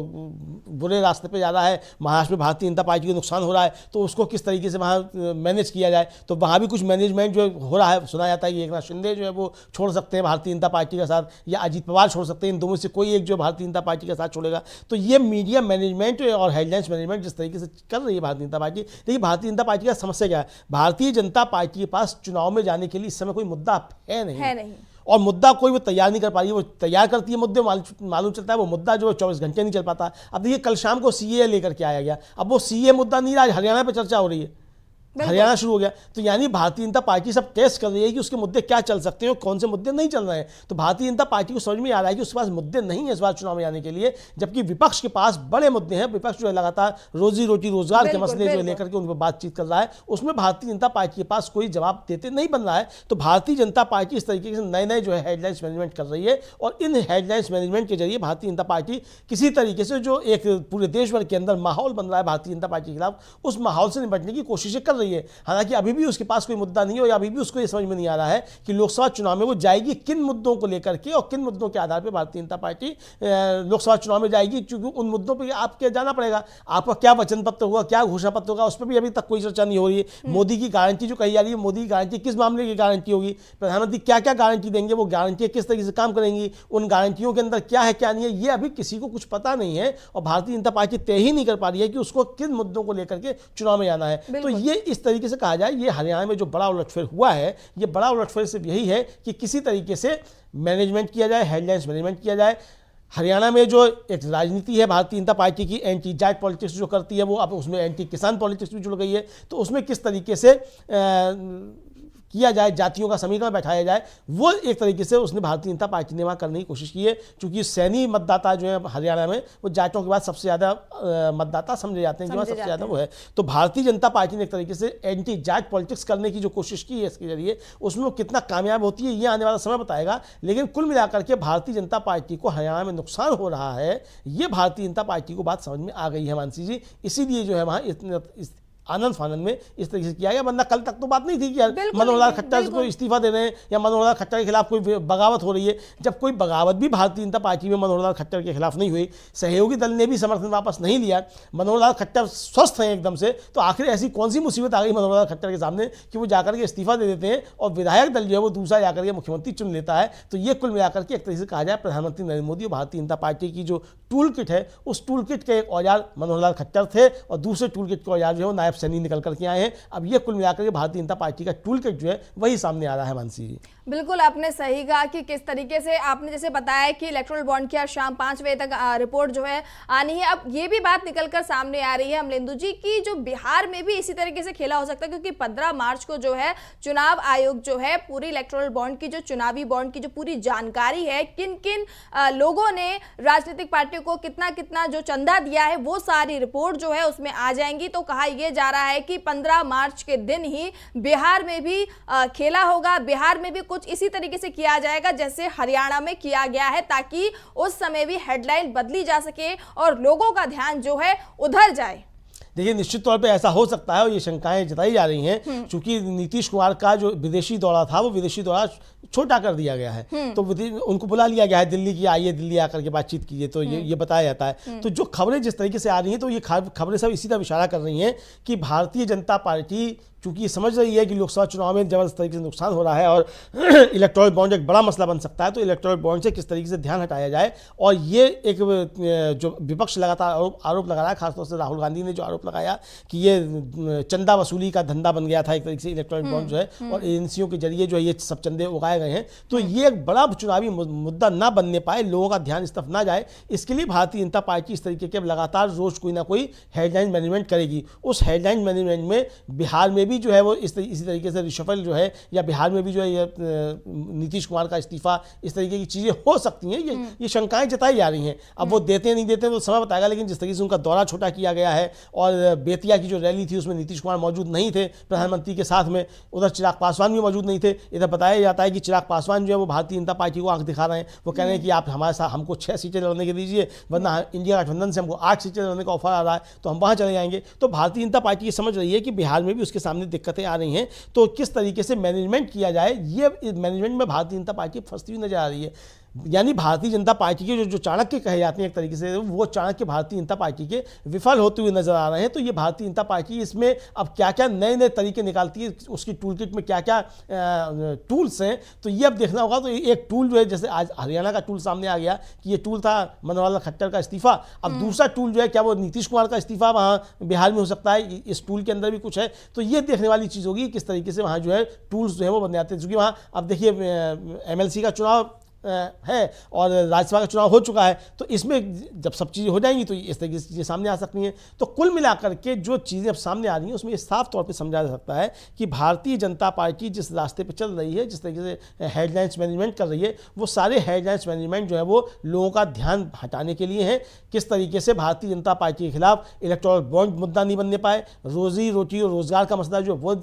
बुरे रास्ते पे जा रहा है, महाराष्ट्र में भारतीय जनता पार्टी को नुकसान हो रहा है, तो उसको किस तरीके से वहाँ मैनेज किया जाए। तो वहाँ भी कुछ मैनेजमेंट जो हो रहा है, सुना जाता है कि एकनाथ शिंदे जो है वो छोड़ सकते हैं भारतीय जनता पार्टी का साथ, या अजित पवार छोड़ सकते हैं, इन दोनों से कोई एक जो भारतीय जनता पार्टी का साथ छोड़ेगा। तो ये मीडिया मैनेजमेंट और हेडलाइंस मैनेजमेंट जिस तरीके से कर रही है भारतीय जनता पार्टी, देखिए भारतीय जनता पार्टी का समस्या क्या है, भारतीय जनता पार्टी के पास चुनाव में जाने के लिए इस समय कोई मुद्दा है नहीं। और मुद्दा कोई वो तैयार नहीं कर पा रही है, वो तैयार करती है मुद्दे, मालूम चलता है वो मुद्दा जो है 24 घंटे नहीं चल पाता। अब देखिए कल शाम को सीए लेकर के आया गया, अब वो सीए मुद्दा नहीं रहा, हरियाणा पे चर्चा हो रही है, हरियाणा शुरू हो गया। तो यानी भारतीय जनता पार्टी सब टेस्ट कर रही है कि उसके मुद्दे क्या चल सकते हैं और कौन से मुद्दे नहीं चल रहे हैं। तो भारतीय जनता पार्टी को समझ में आ रहा है कि उसके पास मुद्दे नहीं है इस बार चुनाव में आने के लिए, जबकि विपक्ष के पास बड़े मुद्दे हैं। विपक्ष जो है लगातार रोजी रोटी रोजगार के मसले जो लेकर के उन पर बातचीत कर रहा है, उसमें भारतीय जनता पार्टी के पास कोई जवाब देते नहीं बन रहा है। तो भारतीय जनता पार्टी इस तरीके से नए नए जो है हेडलाइंस मैनेजमेंट कर रही है, और इन हेडलाइंस मैनेजमेंट के जरिए भारतीय जनता पार्टी किसी तरीके से जो एक पूरे देश भर के अंदर माहौल बन रहा है भारतीय जनता पार्टी के खिलाफ, उस माहौल से निपटने की कोशिशें कर रही है। हालांकि अभी भी उसके पास कोई मुद्दा नहीं हो, या अभी भी उसको ये समझ में नहीं आ रहा है कि लोकसभा चुनाव में वो जाएगी किन मुद्दों को लेकर के और किन मुद्दों के आधार पर भारतीय जनता पार्टी लोकसभा चुनाव में जाएगी। क्योंकि उन मुद्दों पर आपके जाना पड़ेगा, आपका क्या वचन पत्र होगा, क्या घोषणा पत्र होगा, उस पर भी अभी तक कोई चर्चा नहीं हो रही है। मोदी की गारंटी जो कही जा रही है, मोदी की गारंटी किस मामले की गारंटी होगी, प्रधानमंत्री क्या क्या गारंटी देंगे, वो गारंटी किस तरीके से काम करेंगी, उन गारंटियों के अंदर क्या है क्या नहीं है, ये अभी किसी को कुछ पता नहीं है। और भारतीय जनता पार्टी तय ही नहीं कर पा रही है कि उसको किन मुद्दों को लेकर के चुनाव में जाना है। तो ये इस तरीके से कहा जाए, ये हरियाणा में जो बड़ा उलटफेर हुआ है, ये बड़ा उलटफेर सिर्फ यही है कि किसी तरीके से मैनेजमेंट किया जाए, हेडलाइंस मैनेजमेंट किया जाए। हरियाणा में जो एक राजनीति है भारतीय जनता पार्टी की, एंटी जाट पॉलिटिक्स जो करती है वो, अब उसमें एंटी किसान पॉलिटिक्स भी जुड़ गई है। तो उसमें किस तरीके से किया जाए, जातियों का समीकरण बैठाया जाए, वो एक तरीके से उसने भारतीय जनता पार्टी ने वहाँ करने की कोशिश की है। क्योंकि सैनी मतदाता जो है हरियाणा में, वो जाटों के बाद सबसे ज़्यादा मतदाता समझे जाते हैं कि वहाँ सबसे ज़्यादा वो है। तो भारतीय जनता पार्टी ने एक तरीके से एंटी जाट पॉलिटिक्स करने की जो कोशिश की है इसके जरिए, उसमें वो कितना कामयाब होती है ये आने वाला समय बताएगा। लेकिन कुल मिलाकर के भारतीय जनता पार्टी को हरियाणा में नुकसान हो रहा है, ये भारतीय जनता पार्टी को बात समझ में आ गई है मानसी जी। इसीलिए जो है वहाँ इतने आनंद फानंद में इस तरीके से किया गया, वरना कल तक तो बात नहीं थी कि मनोहर लाल खट्टर को इस्तीफा दे रहे हैं या मनोहर लाल खट्टर के खिलाफ कोई बगावत हो रही है। जब कोई बगावत भी भारतीय जनता पार्टी में मनोहर लाल खट्टर के खिलाफ नहीं हुई, सहयोगी दल ने भी समर्थन वापस नहीं लिया, मनोहर लाल खट्टर स्वस्थ हैं एकदम से, तो आखिर ऐसी कौन सी मुसीबत आ गई मनोहर लाल खट्टर के सामने कि वो जाकर के इस्तीफा दे देते हैं और विधायक दल जो है वो दूसरा जाकर के मुख्यमंत्री चुन लेता है। तो ये कुल मिलाकर के एक तरीके से कहा जाए प्रधानमंत्री नरेंद्र मोदी और भारतीय जनता पार्टी की जो टूल किट है, उस टूल किट के एक औजार मनोहर लाल खट्टर थे और दूसरे टूल किट के औजार जो है वो नायब नायब सैनी निकल करके आए हैं। अब ये कुल मिलाकर के भारतीय जनता पार्टी का टूल किट जो है वही सामने आ रहा है मानसी जी। बिल्कुल आपने सही कहा कि किस तरीके से आपने जैसे बताया कि इलेक्टोरल बॉन्ड की आज शाम 5 बजे तक रिपोर्ट जो है आनी है। अब ये भी बात निकलकर सामने आ रही है अमलेंदु जी की जो बिहार में भी इसी तरीके से खेला हो सकता है, क्योंकि 15 मार्च को जो है चुनाव आयोग जो है पूरी इलेक्टोरल बॉन्ड की जो चुनावी बॉन्ड की जो पूरी जानकारी है, किन किन लोगों ने राजनीतिक पार्टियों को कितना कितना जो चंदा दिया है, वो सारी रिपोर्ट जो है उसमें आ जाएंगी। तो कहा यह जा रहा है कि 15 मार्च के दिन ही बिहार में भी खेला होगा, बिहार में भी कुछ इसी तरीके से किया जाएगा जैसे हरियाणा में किया गया है, ताकि उस समय भी हेडलाइन बदली जा सके और लोगों का ध्यान जो है उधर जाए। देखिए निश्चित तौर पे ऐसा हो सकता है और ये शंकाएं जताई जा रही हैं, क्योंकि नीतीश कुमार का जो विदेशी दौरा था वो विदेशी दौरा छोटा कर दिया गया है। तो उनको बुला लिया गया है दिल्ली की, आइए दिल्ली आकर के बातचीत कीजिए, तो ये बताया जाता है। तो जो खबरें जिस तरीके से आ रही हैं तो ये खबरें सब इसी तरफ इशारा कर रही हैं कि भारतीय जनता पार्टी चूंकि समझ रही है कि लोकसभा चुनाव में जबरदस्त तरीके से नुकसान हो रहा है और इलेक्टोरल बॉन्ड एक बड़ा मसला बन सकता है, तो इलेक्टोरल बॉन्ड से किस तरीके से ध्यान हटाया जाए। और ये एक जो विपक्ष लगातार आरोप लगा रहा है, खासतौर से राहुल गांधी ने जो आरोप लगाया कि ये चंदा वसूली का धंधा बन गया था एक तरीके से इलेक्टोरल बॉन्ड जो है, और एजेंसियों के जरिए जो है ये सब चंदे उगाए गए हैं, तो ये एक बड़ा चुनावी मुद्दा ना बनने पाए, लोगों का ध्यान इस तरफ ना जाए, इसके लिए भारतीय जनता पार्टी इस तरीके के लगातार रोज कोई ना कोई हेडलाइन मैनेजमेंट करेगी। उस हेडलाइन मैनेजमेंट में बिहार में भी जो है वो इसी तरीके से रिशफल जो है, या बिहार में भी जो है नीतीश कुमार का इस्तीफा, इस तरीके की चीजें हो सकती हैं। ये शंकाएं जताई जा रही हैं। अब वो देते नहीं देते तो समय बताएगा, लेकिन जिस तरीके से उनका दौरा छोटा किया गया है और बेतिया की जो रैली थी उसमें नीतीश कुमार मौजूद नहीं थे प्रधानमंत्री के साथ में, उधर चिराग पासवान भी मौजूद नहीं थे। इधर बताया जाता है कि चिराग पासवान जो है वो भारतीय जनता पार्टी को आंख दिखा रहे हैं, वो कह रहे हैं कि आप हमारे साथ हमको 6 सीटें लड़ने के दीजिए, वरना इंडिया गठबंधन से हमको 8 सीटें लड़ने का ऑफर आ रहा है तो हम वहाँ चले जाएंगे। तो भारतीय जनता पार्टी ये समझ रही है कि बिहार में भी उसके सामने दिक्कतें आ रही हैं, तो किस तरीके से मैनेजमेंट किया जाए, ये मैनेजमेंट में भारतीय जनता पार्टी फंसती हुई नजर आ रही है। यानी भारतीय जनता पार्टी के जो चाणक्य कहे जाते हैं एक तरीके से, वो चाणक्य भारतीय जनता पार्टी के विफल होते हुए नजर आ रहे हैं। तो ये भारतीय जनता पार्टी इसमें अब क्या क्या नए नए तरीके निकालती है, उसकी टूल किट में क्या क्या टूल्स हैं, तो ये अब देखना होगा। तो एक टूल जो है, जैसे आज हरियाणा का टूल सामने आ गया कि ये टूल था मनोहर लाल खट्टर का इस्तीफा, अब दूसरा टूल जो है क्या वो नीतीश कुमार का इस्तीफा वहाँ बिहार में हो सकता है, इस टूल के अंदर भी कुछ है। तो ये देखने वाली चीज़ होगी किस तरीके से वहाँ जो है टूल्स जो है वो बन जाते हैं, क्योंकि वहाँ अब देखिए MLC का चुनाव है और राज्यसभा का चुनाव हो चुका है, तो इसमें जब सब चीज़ें हो जाएंगी तो इस तरीके से चीज़ें सामने आ सकती हैं। तो कुल मिलाकर के जो चीज़ें अब सामने आ रही हैं उसमें ये साफ तौर पे समझा जा सकता है कि भारतीय जनता पार्टी जिस रास्ते पे चल रही है, जिस तरीके से हेडलाइंस मैनेजमेंट कर रही है, वो सारे हेडलाइंस मैनेजमेंट जो है वो लोगों का ध्यान हटाने के लिए हैं। किस तरीके से भारतीय जनता पार्टी के खिलाफ इलेक्टोरल बॉन्ड मुद्दा नहीं बनने पाए, रोजी रोटी और रोजगार का मसला जो वो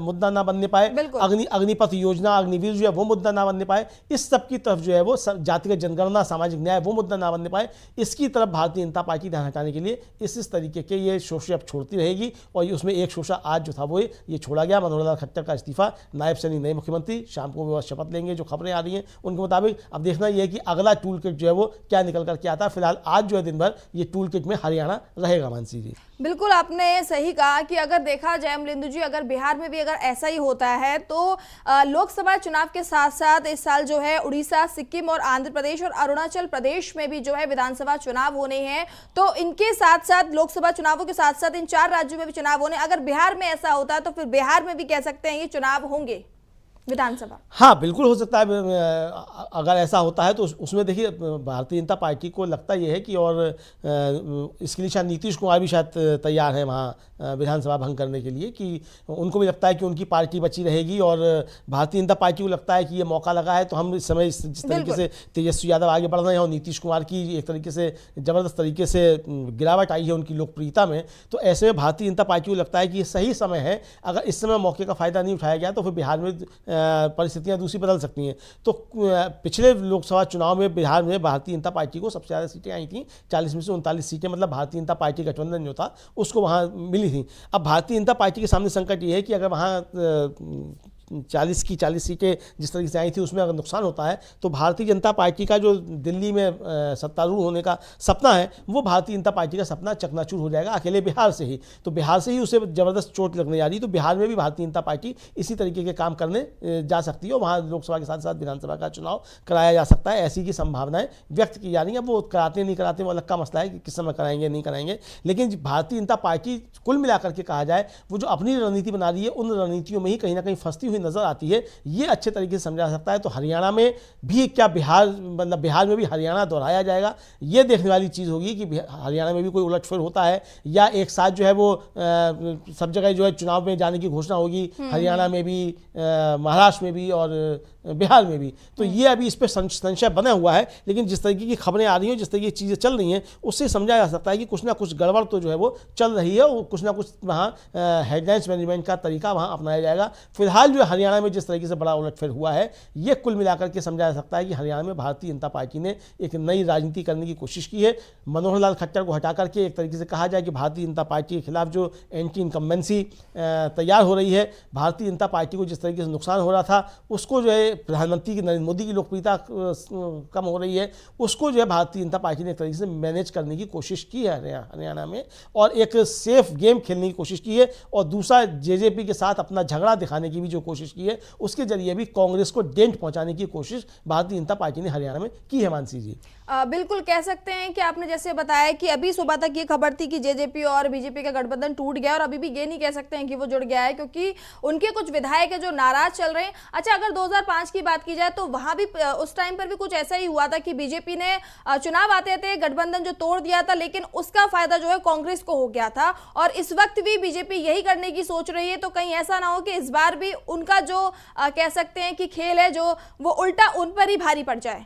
मुद्दा ना बनने पाए, अग्निपथ योजना, अग्निवीर जो है वो मुद्दा ना बनने पाए, इस सब की तरफ जो है वो जातिगत जनगणना, सामाजिक न्याय वो मुद्दा ना बनने पाए, इसकी तरफ भारतीय जनता पार्टी ध्यान हटाने के लिए इस तरीके के ये शोषे अब छोड़ती रहेगी। और उसमें एक शोषा आज जो था वो ये छोड़ा गया, मनोहर लाल खट्टर का इस्तीफा, नायब सैनी नए मुख्यमंत्री, शाम को वो शपथ लेंगे जो खबरें आ रही हैं उनके मुताबिक। अब देखना यह है कि अगला टूल किट जो है वो क्या निकल करके आता है। फिलहाल आज जो है दिन भर ये टूल किट में हरियाणा रहेगा मानसी जी। बिल्कुल आपने सही कहा कि अगर देखा जाए अमलेंदु जी, अगर बिहार में भी अगर ऐसा ही होता है तो लोकसभा चुनाव के साथ साथ इस साल जो है उड़ीसा, सिक्किम और आंध्र प्रदेश और अरुणाचल प्रदेश में भी जो है विधानसभा चुनाव होने हैं। तो इनके साथ साथ लोकसभा चुनावों के साथ साथ इन 4 राज्यों में भी चुनाव होने, अगर बिहार में ऐसा होता है तो फिर बिहार में भी कह सकते हैं ये चुनाव होंगे विधानसभा। हाँ बिल्कुल हो सकता है, अगर ऐसा होता है तो उसमें देखिए भारतीय जनता पार्टी को लगता यह है कि और इसके लिए शायद नीतीश कुमार भी शायद तैयार है वहाँ विधानसभा भंग करने के लिए, कि उनको भी लगता है कि उनकी पार्टी बची रहेगी और भारतीय जनता पार्टी को लगता है कि ये मौका लगा है तो हम इस समय जिस तरीके से तेजस्वी यादव आगे बढ़ रहे हैं और नीतीश कुमार की एक तरीके से ज़बरदस्त तरीके से गिरावट आई है उनकी लोकप्रियता में, तो ऐसे में भारतीय जनता पार्टी को लगता है कि ये सही समय है। अगर इस समय मौके का फ़ायदा नहीं उठाया गया तो फिर बिहार में परिस्थितियां दूसरी बदल सकती हैं। तो पिछले लोकसभा चुनाव में बिहार में भारतीय जनता पार्टी को सबसे ज़्यादा सीटें आई थी, 40 में से 39 सीटें, मतलब भारतीय जनता पार्टी गठबंधन जो था उसको वहाँ मिली थी। अब भारतीय जनता पार्टी के सामने संकट ये है कि अगर वहाँ 40 की 40 सीटें जिस तरीके से आई थी उसमें अगर नुकसान होता है तो भारतीय जनता पार्टी का जो दिल्ली में सत्तारूढ़ होने का सपना है वो भारतीय जनता पार्टी का सपना चकनाचूर हो जाएगा अकेले बिहार से ही। तो बिहार से ही उसे ज़बरदस्त चोट लगने जा रही है। तो बिहार में भी भारतीय जनता पार्टी इसी तरीके के काम करने जा सकती है और वहाँ लोकसभा के साथ साथ विधानसभा का चुनाव कराया जा सकता है, ऐसी की संभावनाएं व्यक्त की जा रही हैं। वो कराते नहीं कराते वो अलग का मसला है कि किस समय कराएंगे नहीं कराएंगे, लेकिन भारतीय जनता पार्टी कुल मिलाकर के कहा जाए वो जो अपनी रणनीति बना रही है उन रणनीतियों में ही कहीं ना कहीं फंसती हुई नजर आती है। ये अच्छे तरीके से समझा सकता है। तो हरियाणा में भी क्या बिहार में भी हरियाणा दोहराया जाएगा, ये देखने वाली चीज़ होगी कि हरियाणा में भी कोई उलटफेर होता है या एक साथ जो है वो सब जगह जो है चुनाव में जाने की घोषणा होगी, हरियाणा में भी, महाराष्ट्र में भी और बिहार में भी। तो ये अभी इस पर संशय बना हुआ है, लेकिन जिस तरीके की खबरें आ रही हैं, जिस तरीके की चीज़ें चल रही हैं, उससे समझा जा सकता है कि कुछ ना कुछ गड़बड़ तो जो है वो चल रही है और कुछ ना कुछ वहाँ हेडलाइंस मैनेजमेंट का तरीका वहाँ अपनाया जाएगा। फिलहाल जो हरियाणा में जिस तरीके से बड़ा उलटफेर हुआ है, ये कुल मिलाकर के समझा जा सकता है कि हरियाणा में भारतीय जनता पार्टी ने एक नई राजनीति करने की कोशिश की है। मनोहर लाल खट्टर को हटा करके एक तरीके से कहा जाए कि भारतीय जनता पार्टी के खिलाफ जो एंटी इनकम्बेंसी तैयार हो रही है, भारतीय जनता पार्टी को जिस तरीके से नुकसान हो रहा था उसको जो है प्रधानमंत्री नरेंद्र मोदी की लोकप्रियता कम हो रही है, उसको जो है भारतीय जनता पार्टी ने एक तरीके से मैनेज करने की कोशिश की है हरियाणा में और एक सेफ गेम खेलने की कोशिश की है। और दूसरा जेजेपी के साथ अपना झगड़ा दिखाने की भी जो कोशिश की है उसके जरिए भी कांग्रेस को डेंट पहुंचाने की कोशिश भारतीय जनता पार्टी ने हरियाणा में की है। मानसी जी बिल्कुल कह सकते हैं कि आपने जैसे बताया कि अभी सुबह तक ये खबर थी कि जेजेपी और बीजेपी का गठबंधन टूट गया और अभी भी ये नहीं कह सकते हैं कि वो जुड़ गया है क्योंकि उनके कुछ विधायक है जो नाराज चल रहे हैं। अच्छा, अगर 2005 की बात की जाए तो वहां भी उस टाइम पर भी कुछ ऐसा ही हुआ था कि बीजेपी ने चुनाव आते थे गठबंधन जो तोड़ दिया था, लेकिन उसका फायदा जो है कांग्रेस को हो गया था और इस वक्त भी बीजेपी यही करने की सोच रही है। तो कहीं ऐसा ना हो कि इस बार भी उनका जो कह सकते हैं कि खेल है जो वो उल्टा उन पर ही भारी पड़ जाए।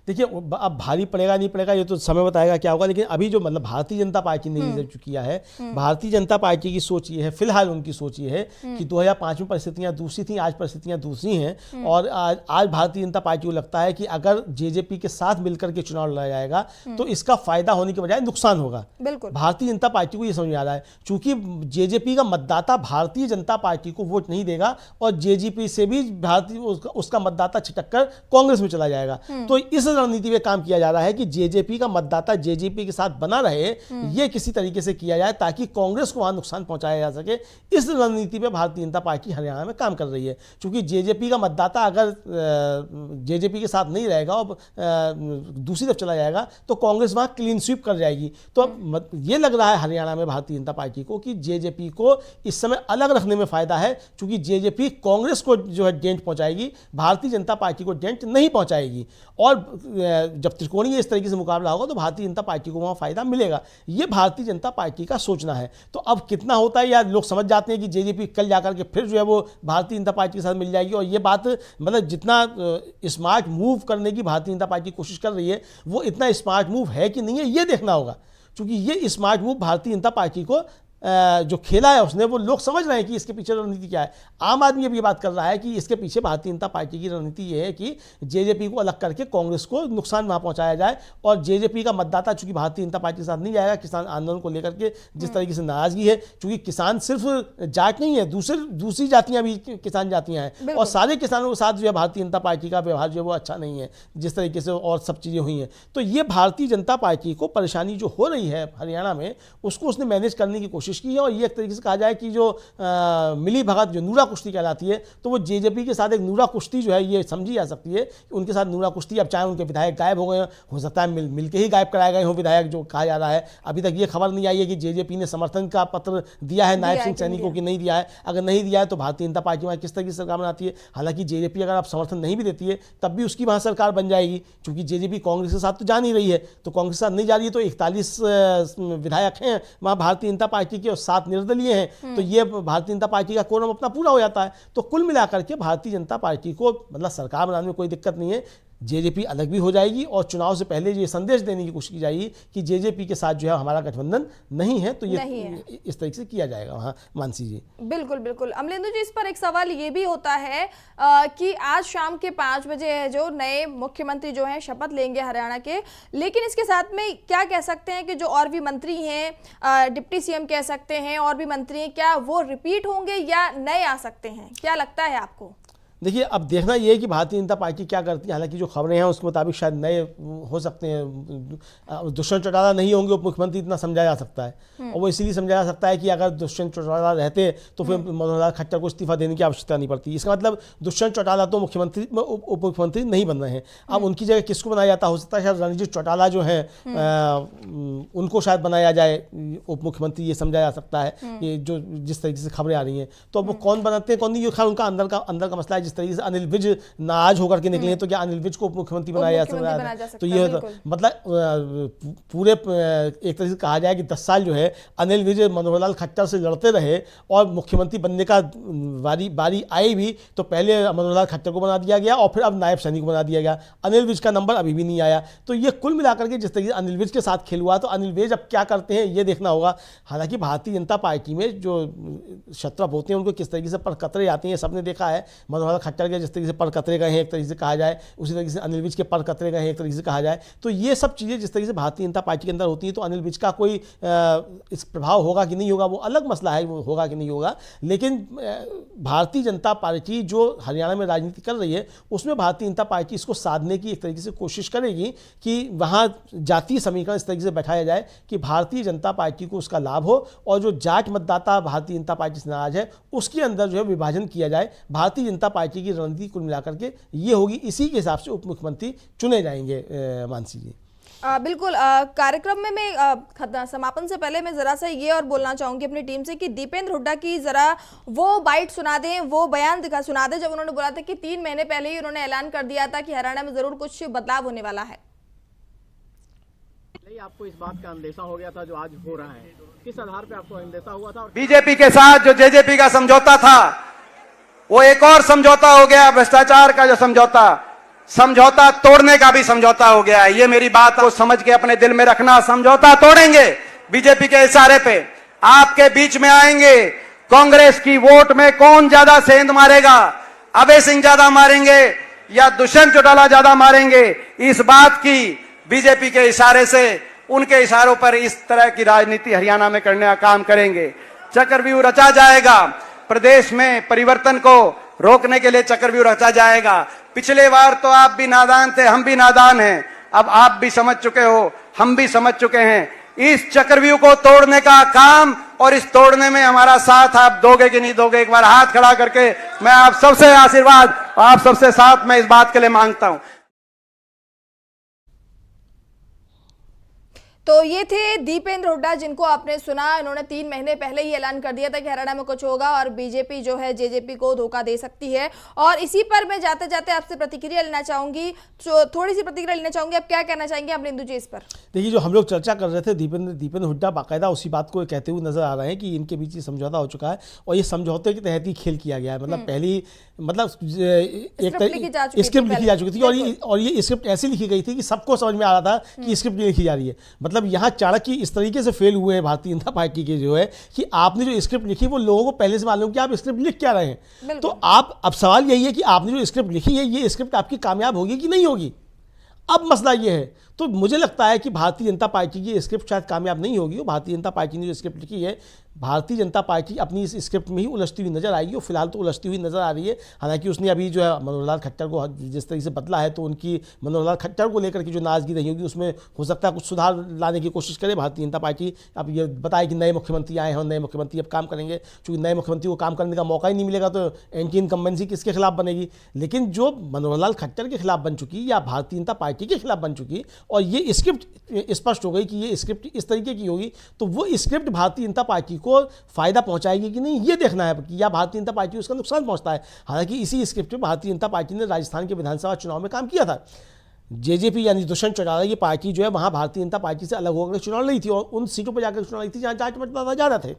देखिए अब भारी पड़ेगा नहीं पड़ेगा ये तो समय बताएगा क्या होगा, लेकिन अभी जो मतलब भारतीय जनता पार्टी ने जो किया है, भारतीय जनता पार्टी की सोच ये है, फिलहाल उनकी सोच ये है कि 2005 में परिस्थितियां दूसरी थी, आज परिस्थितियां दूसरी हैं और आज भारतीय जनता पार्टी को लगता है कि अगर जेजेपी के साथ मिलकर के चुनाव लड़ा जाएगा तो इसका फायदा होने के बजाय नुकसान होगा। भारतीय जनता पार्टी को ये समझ आ रहा है, चूंकि जेजेपी का मतदाता भारतीय जनता पार्टी को वोट नहीं देगा और जेजेपी से भी भारतीय उसका मतदाता छिटक कर कांग्रेस में चला जाएगा। तो इस रणनीति में काम किया जा रहा है कि जेजेपी का मतदाता जेजेपी के साथ बना रहे, ये किसी तरीके से किया जाए ताकि कांग्रेस को वहां नुकसान पहुंचाया जा सके। इस रणनीति पे भारतीय जनता पार्टी हरियाणा में काम कर रही है, क्योंकि जेजेपी का मतदाता अगर जेजेपी के साथ नहीं रहेगा और दूसरी तरफ चला जाएगा तो कांग्रेस वहां क्लीन स्वीप कर जाएगी। तो ये लग रहा है हरियाणा में भारतीय जनता पार्टी को कि जेजेपी को इस समय अलग रखने में फायदा है, क्योंकि जेजेपी कांग्रेस को जो है डेंट पहुंचाएगी, भारतीय जनता पार्टी को डेंट नहीं पहुंचाएगी। और जब त्रिकोणीय इस तरीके से मुकाबला होगा तो भारतीय जनता पार्टी को वहां फायदा मिलेगा। ये भारतीय जनता पार्टी का सोचना है। तो अब कितना होता है या लोग समझ जाते हैं कि जेजेपी कल जाकर के फिर जो है वो भारतीय जनता पार्टी के साथ मिल जाएगी, और ये बात मतलब जितना स्मार्ट मूव करने की भारतीय जनता पार्टी कोशिश कर रही है वो इतना स्मार्ट मूव है कि नहीं है ये देखना होगा, क्योंकि ये smart move Bharatiya Janata party को जो खेला है उसने, वो लोग समझ रहे हैं कि इसके पीछे रणनीति क्या है। आम आदमी अब ये बात कर रहा है कि इसके पीछे भारतीय जनता पार्टी की रणनीति ये है कि जेजेपी को अलग करके कांग्रेस को नुकसान वहां पहुंचाया जाए, और जेजेपी का मतदाता चूंकि भारतीय जनता पार्टी के साथ नहीं जाएगा, किसान आंदोलन को लेकर के जिस तरीके से नाराजगी है, क्योंकि किसान सिर्फ जाट नहीं है, दूसरी जातियां भी किसान जातियां हैं, और सारे किसानों के साथ जो है भारतीय जनता पार्टी का व्यवहार जो है वो अच्छा नहीं है जिस तरीके से और सब चीज़ें हुई हैं। तो ये भारतीय जनता पार्टी को परेशानी जो हो रही है हरियाणा में, उसको उसने मैनेज करने की कोशिश की है। और ये एक तरीके से कहा जाए कि जो मिली भगत जो नूरा कुश्ती कहलाती है, तो वो जेजेपी के साथ एक नूरा कुश्ती जो है ये समझी जा सकती है कि उनके साथ नूरा कुश्ती। अब चाहे उनके विधायक गायब हो गए, हो सकता है मिलके ही गायब कराए गए हों विधायक, जो कहा जा रहा है। अभी तक ये खबर नहीं आई है कि जेजेपी ने समर्थन का पत्र दिया है नायब सिंह सैनी को कि नहीं दिया है। अगर नहीं दिया है तो भारतीय जनता पार्टी वहाँ किस तरह की सरकार बनाती है। हालांकि जेजेपी अगर आप समर्थन नहीं भी देती है तब भी उसकी वहाँ सरकार बन जाएगी, क्योंकि जेजेपी कांग्रेस के साथ तो जा नहीं रही है। तो कांग्रेस के साथ नहीं जा रही है तो 41 विधायक हैं वहाँ भारतीय जनता पार्टी के और 7 निर्दलीय हैं, तो ये भारतीय जनता पार्टी का कोरम अपना पूरा हो जाता है। तो कुल मिलाकर के भारतीय जनता पार्टी को मतलब सरकार बनाने में कोई दिक्कत नहीं है। जेजेपी अलग भी हो जाएगी और चुनाव से पहले ये संदेश देने की कोशिश की जाएगी कि जेजेपी के साथ जो है हमारा गठबंधन नहीं है, तो ये इस तरीके से किया जाएगा वहाँ। मानसी जी बिल्कुल बिल्कुल। अमलेंदु जी, इस पर एक सवाल ये भी होता है कि आज शाम के 5 बजे है जो नए मुख्यमंत्री जो हैं शपथ लेंगे हरियाणा के, लेकिन इसके साथ में क्या कह सकते हैं कि जो और भी मंत्री हैं, डिप्टी सीएम कह सकते हैं, और भी मंत्री हैं, क्या वो रिपीट होंगे या नए आ सकते हैं? क्या लगता है आपको? देखिए, अब देखना ये है कि भारतीय जनता पार्टी क्या करती है। हालांकि जो खबरें हैं उसके मुताबिक शायद नए हो सकते हैं, दुष्यंत चौटाला नहीं होंगे उप मुख्यमंत्री, इतना समझा जा सकता है। और वो इसीलिए समझा जा सकता है कि अगर दुष्यंत चौटाला रहते तो फिर मनोहर लाल खट्टर को इस्तीफा देने की आवश्यकता नहीं पड़ती। इसका मतलब दुष्यंत चौटाला तो मुख्यमंत्री उप मुख्यमंत्री नहीं बन रहे हैं। अब उनकी जगह किसको बनाया जाता, हो सकता है शायद रणजीत चौटाला जो है उनको शायद बनाया जाए उप मुख्यमंत्री, ये समझा जा सकता है। ये जो जिस तरीके से खबरें आ रही हैं, तो अब वो कौन बनाते हैं कौन नहीं, ये खैर उनका अंदर का मसला है। जिस तरीके से अनिल विज नाराज होकर के निकले हैं, तो क्या अनिल विज को उप मुख्यमंत्री बनाया जा सकता है? तो ये मतलब पूरे एक तरीके से कहा जाए कि 10 साल जो है अनिल विज मनोहर लाल खट्टर से लड़ते रहे और मुख्यमंत्री बनने का बारी आई भी तो पहले मनोहर लाल खट्टर को बना दिया गया और फिर अब नायब सैनी को बना दिया गया। अनिल विज का नंबर अभी भी नहीं आया। तो ये कुल मिलाकर के जिस तरीके से अनिल विज के साथ खेल हुआ, तो अनिल विज अब क्या करते हैं ये देखना होगा। हालांकि भारतीय जनता पार्टी में जो शत्रु होते हैं उनको किस तरीके से पर कतरे आते हैं सबने देखा है। मनोहर खट्टर के जिस तरीके से पर कतरे गए हैं एक तरीके से कहा जाए, उसी तरीके से अनिल विज के पर कतरे गए हैं एक तरीके से कहा जाए। तो ये सब चीज़ें जिस तरीके से भारतीय जनता पार्टी के अंदर होती हैं, तो अनिल विज का कोई इस प्रभाव होगा कि नहीं होगा वो अलग मसला है, वो होगा कि नहीं होगा। लेकिन भारतीय जनता पार्टी जो हरियाणा में राजनीति कर रही है उसमें भारतीय जनता पार्टी इसको साधने की एक तरीके से कोशिश करेगी कि वहाँ जातीय समीकरण इस तरीके से बैठाया जाए कि भारतीय जनता पार्टी को उसका लाभ हो और जो जाट मतदाता भारतीय जनता पार्टी से नाराज है उसके अंदर जो है विभाजन किया जाए। भारतीय जनता पार्टी की रणनीति कुल मिलाकर के ये होगी, इसी के हिसाब से उप मुख्यमंत्री चुने जाएंगे। मानसी जी बिल्कुल। कार्यक्रम में मैं समापन से पहले मैं जरा सा ये और बोलना चाहूंगी अपनी टीम से कि दीपेंद्र हुड्डा की जरा वो बाइट सुना दें, वो बयान सुना दें जब उन्होंने बोला था कि 3 महीने पहले ही उन्होंने ऐलान कर दिया था कि हरियाणा में जरूर कुछ बदलाव होने वाला है। आपको इस बात का अंदेशा हो गया था जो आज हो रहा है, किस आधार पे आपको अंदेशा हुआ था? बीजेपी के साथ जो जेजेपी का समझौता था वो एक और समझौता हो गया, भ्रष्टाचार का जो समझौता तोड़ने का भी समझौता हो गया है। ये मेरी बात को समझ के अपने दिल में रखना। समझौता तोड़ेंगे बीजेपी के इशारे पे, आपके बीच में आएंगे। कांग्रेस की वोट में कौन ज्यादा सेंध मारेगा, अभय सिंह ज्यादा मारेंगे या दुष्यंत चौटाला ज्यादा मारेंगे, इस बात की बीजेपी के इशारे से, उनके इशारों पर इस तरह की राजनीति हरियाणा में करने का काम करेंगे। चक्रव्यूह रचा जाएगा, प्रदेश में परिवर्तन को रोकने के लिए चक्रव्यूह रचा जाएगा। पिछले बार तो आप भी नादान थे, हम भी नादान हैं, अब आप भी समझ चुके हो, हम भी समझ चुके हैं। इस चक्रव्यूह को तोड़ने का काम और इस तोड़ने में हमारा साथ आप दोगे कि नहीं दोगे, एक बार हाथ खड़ा करके मैं आप सबसे आशीर्वाद, आप सबसे साथ मैं इस बात के लिए मांगता हूं। तो ये थे दीपेंद्र हुड्डा जिनको आपने सुना। इन्होंने 3 महीने पहले ही ऐलान कर दिया था कि हरियाणा में कुछ होगा और बीजेपी जो है जेजेपी को धोखा दे सकती है। और इसी पर मैं जाते जाते आपसे प्रतिक्रिया लेना चाहूंगी, थोड़ी सी प्रतिक्रिया लेना चाहूंगी। आप क्या कहना चाहेंगे आप इंदु जी इस पर? देखिए, जो हम लोग चर्चा कर रहे थे, दीपेंद्र हुड्डा बाकायदा उसी बात को कहते हुए नजर आ रहे हैं कि इनके बीच ये समझौता हो चुका है और ये समझौते के तहत ही खेल किया गया है। मतलब पहली स्क्रिप्ट लिखी जा चुकी थी और ये स्क्रिप्ट ऐसी लिखी गई थी कि सबको समझ में आ रहा था कि स्क्रिप्ट लिखी जा रही है। मतलब यहाँ चाणक्य इस तरीके से फेल हुए हैं भारतीय जनता पार्टी के जो है कि आपने जो स्क्रिप्ट लिखी वो लोगों को पहले से मालूम कि आप स्क्रिप्ट लिख क्या रहे हैं। तो आप अब सवाल यही है कि आपने जो स्क्रिप्ट लिखी है ये स्क्रिप्ट आपकी कामयाब होगी कि नहीं होगी। अब मसला ये है, तो मुझे लगता है कि भारतीय जनता पार्टी की स्क्रिप्ट शायद कामयाब नहीं होगी। भारतीय जनता पार्टी ने जो स्क्रिप्ट लिखी है, भारतीय जनता पार्टी अपनी इस स्क्रिप्ट में ही उलझती हुई नजर आएगी और फिलहाल तो उलझती हुई नजर आ रही है। हालांकि उसने अभी जो है मनोहर लाल खट्टर को जिस तरीके से बदला है, तो उनकी मनोहर लाल खट्टर को लेकर की जो नाराजगी रही होगी उसमें हो सकता है कुछ सुधार लाने की कोशिश करे भारतीय जनता पार्टी। अब ये बताए कि नए मुख्यमंत्री आए हैं और नए मुख्यमंत्री अब काम करेंगे, चूँकि नए मुख्यमंत्री को काम करने का मौका ही नहीं मिलेगा तो एंटी इनकम्बेंसी किसके खिलाफ बनेगी। लेकिन जो मनोहर लाल खट्टर के खिलाफ बन चुकी या भारतीय जनता पार्टी के खिलाफ बन चुकी और ये स्क्रिप्ट स्पष्ट हो गई कि ये स्क्रिप्ट इस तरीके की होगी, तो वो स्क्रिप्ट भारतीय जनता पार्टी को फायदा पहुंचाएगी कि नहीं, ये देखना है कि या भारतीय जनता पार्टी उसका नुकसान पहुंचता है। हालांकि इसी स्क्रिप्ट पे भारतीय जनता पार्टी ने राजस्थान के विधानसभा चुनाव में काम किया था। जेजेपी यानी दुष्यंत चौटाला की पार्टी जो है वहाँ भारतीय जनता पार्टी से अलग होकर चुनाव लड़ी थी और उन सीटों पर जाकर चुनाव लड़ी थी जहाँ जाट मतदाता ज़्यादा थे,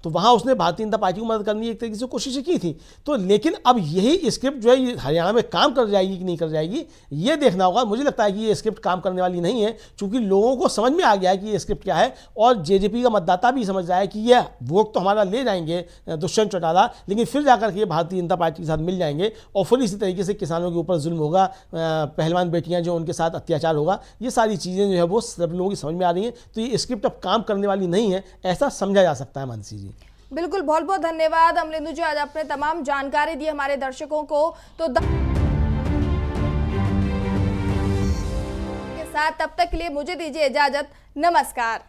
तो वहाँ उसने भारतीय जनता पार्टी को मदद करने की एक तरीके से कोशिशें की थी। तो लेकिन अब यही स्क्रिप्ट जो है हरियाणा में काम कर जाएगी कि नहीं कर जाएगी ये देखना होगा। मुझे लगता है कि ये स्क्रिप्ट काम करने वाली नहीं है, चूँकि लोगों को समझ में आ गया है कि ये स्क्रिप्ट क्या है और जेजेपी का मतदाता भी समझ रहा है कि ये वोट तो हमारा ले जाएंगे दुष्यंत चौटाला, लेकिन फिर जाकर के भारतीय जनता पार्टी के साथ मिल जाएंगे और फिर इसी तरीके से किसानों के ऊपर जुल्म होगा, पहलवान बेटियाँ जो उनके साथ अत्याचार होगा, ये सारी चीज़ें जो है वो सब लोगों की समझ में आ रही हैं। तो ये स्क्रिप्ट अब काम करने वाली नहीं है, ऐसा समझा जा सकता है। मानसी जी बिल्कुल, बहुत बहुत धन्यवाद अमलेंदु जी, आज आपने तमाम जानकारी दी हमारे दर्शकों को। तो के साथ तब तक के लिए मुझे दीजिए इजाजत, नमस्कार।